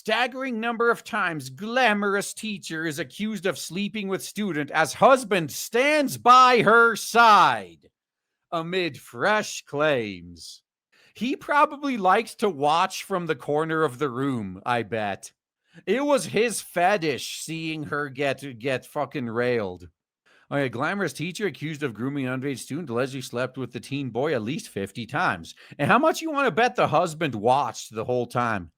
staggering number of times glamorous teacher is accused of sleeping with student as husband stands by her side amid fresh claims. He probably likes to watch from the corner of the room, I bet. It was his fetish seeing her get fucking railed. A glamorous teacher accused of grooming an underage student allegedly slept with the teen boy at least 50 times. And how much you want to bet the husband watched the whole time?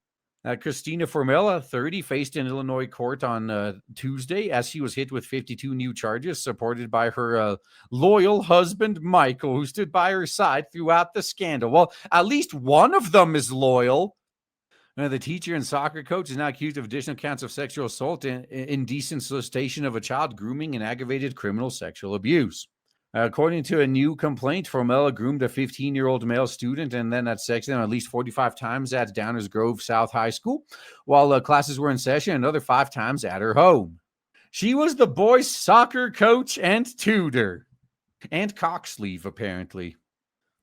Christina Formella, 30, faced in Illinois court on Tuesday as she was hit with 52 new charges, supported by her loyal husband, Michael, who stood by her side throughout the scandal. Well, at least one of them is loyal. The teacher and soccer coach is now accused of additional counts of sexual assault, indecent solicitation of a child, grooming, and aggravated criminal sexual abuse. According to a new complaint, Formella groomed a 15-year-old male student and then had sex with him at least 45 times at Downers Grove South High School while classes were in session, and another 5 times at her home. She was the boys' soccer coach and tutor. And cocksleeve, apparently.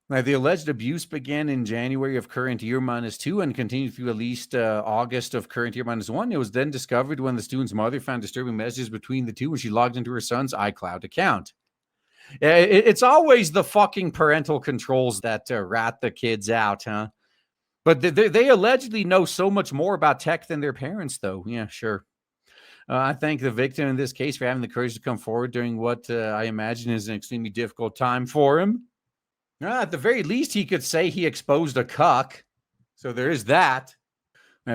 Now, the alleged abuse began in January of current year -2 and continued through at least August of current year -1. It was then discovered when the student's mother found disturbing messages between the two when she logged into her son's iCloud account. It's always the fucking parental controls that rat the kids out, huh? But they allegedly know so much more about tech than their parents, though. Yeah, sure. I thank the victim in this case for having the courage to come forward during what I imagine is an extremely difficult time for him. At the very least, he could say he exposed a cuck. So there is that.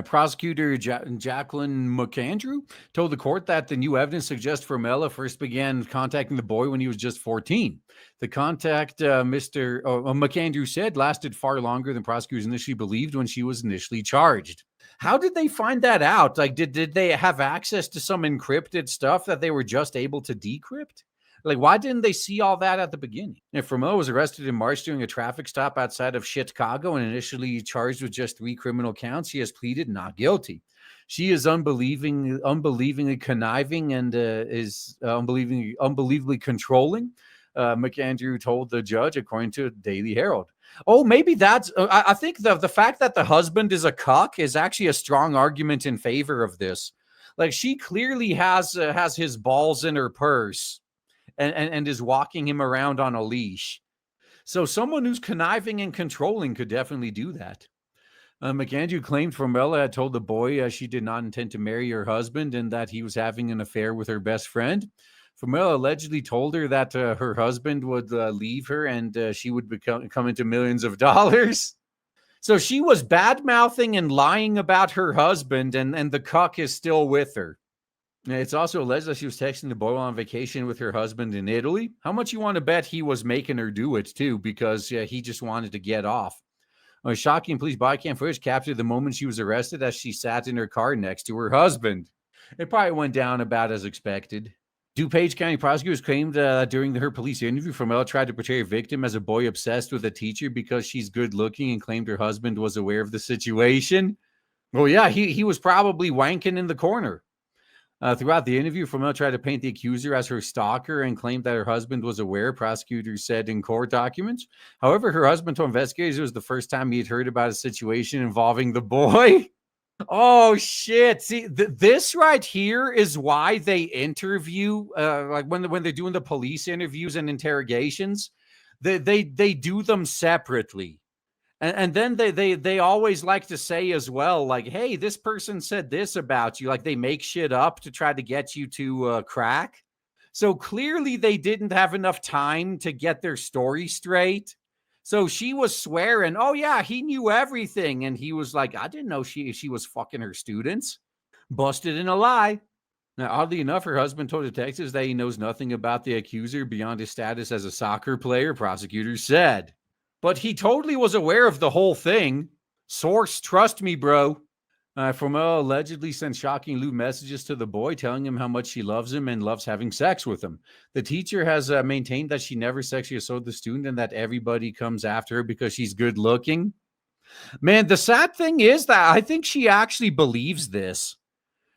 Prosecutor Jacqueline McAndrew told the court that the new evidence suggests Formella first began contacting the boy when he was just 14. The contact, Mr. McAndrew said, lasted far longer than prosecutors initially believed when she was initially charged. How did they find that out? Like, did they have access to some encrypted stuff that they were just able to decrypt? Like, why didn't they see all that at the beginning? Formella was arrested in March during a traffic stop outside of Chicago and initially charged with just 3 criminal counts. She has pleaded not guilty. She is unbelievingly conniving and is unbelievably controlling. McAndrew told the judge, according to Daily Herald. Oh, maybe that's. I think the fact that the husband is a cuck is actually a strong argument in favor of this. Like, she clearly has his balls in her purse. And is walking him around on a leash. So someone who's conniving and controlling could definitely do that. McAndrew claimed Formella had told the boy she did not intend to marry her husband and that he was having an affair with her best friend. Formella allegedly told her that her husband would leave her and she would come into millions of dollars. So she was bad-mouthing and lying about her husband, and the cuck is still with her. It's also alleged that she was texting the boy while on vacation with her husband in Italy. How much you want to bet he was making her do it, too, because he just wanted to get off. Shocking police body cam footage captured the moment she was arrested as she sat in her car next to her husband. It probably went down about as expected. DuPage County prosecutors claimed during her police interview, Formella tried to portray a victim as a boy obsessed with a teacher because she's good-looking and claimed her husband was aware of the situation. Well, yeah, he was probably wanking in the corner. Throughout the interview, Formella tried to paint the accuser as her stalker and claimed that her husband was aware, prosecutors said in court documents. However, her husband told investigators it was the first time he had heard about a situation involving the boy. Oh, shit. See, this right here is why they interview, like when they're doing the police interviews and interrogations, they do them separately. And then they always like to say as well, like, hey, this person said this about you. Like, they make shit up to try to get you to crack. So clearly they didn't have enough time to get their story straight. So she was swearing, oh, yeah, he knew everything. And he was like, I didn't know she was fucking her students. Busted in a lie. Now, oddly enough, her husband told detectives that he knows nothing about the accuser beyond his status as a soccer player, prosecutors said. But he totally was aware of the whole thing. Source, trust me, bro. Formella allegedly sent shocking lewd messages to the boy, telling him how much she loves him and loves having sex with him. The teacher has maintained that she never sexually assaulted the student and that everybody comes after her because she's good looking. Man, the sad thing is that I think she actually believes this.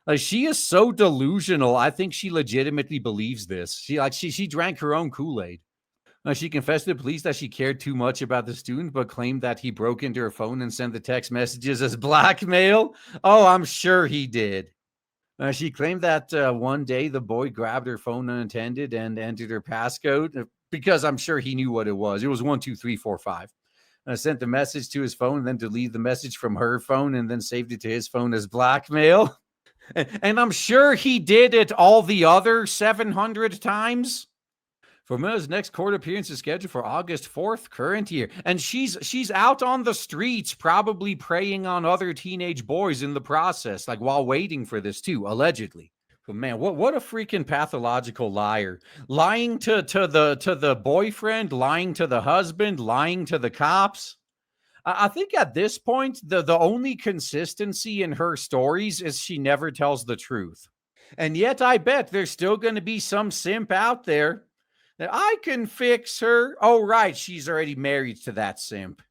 Like, she is so delusional. I think she legitimately believes this. She drank her own Kool-Aid. She confessed to the police that she cared too much about the student, but claimed that he broke into her phone and sent the text messages as blackmail. Oh, I'm sure he did. She claimed that one day the boy grabbed her phone unattended and entered her passcode because I'm sure he knew what it was. It was 12345. Sent the message to his phone, then deleted the message from her phone and then saved it to his phone as blackmail. And I'm sure he did it all the other 700 times. Formosa's next court appearance is scheduled for August 4th, current year. And she's out on the streets, probably preying on other teenage boys in the process, like while waiting for this too, allegedly. But man, what a freaking pathological liar. Lying to the boyfriend, lying to the husband, lying to the cops. I think at this point, the only consistency in her stories is she never tells the truth. And yet I bet there's still going to be some simp out there that I can fix her. Oh, right. She's already married to that simp.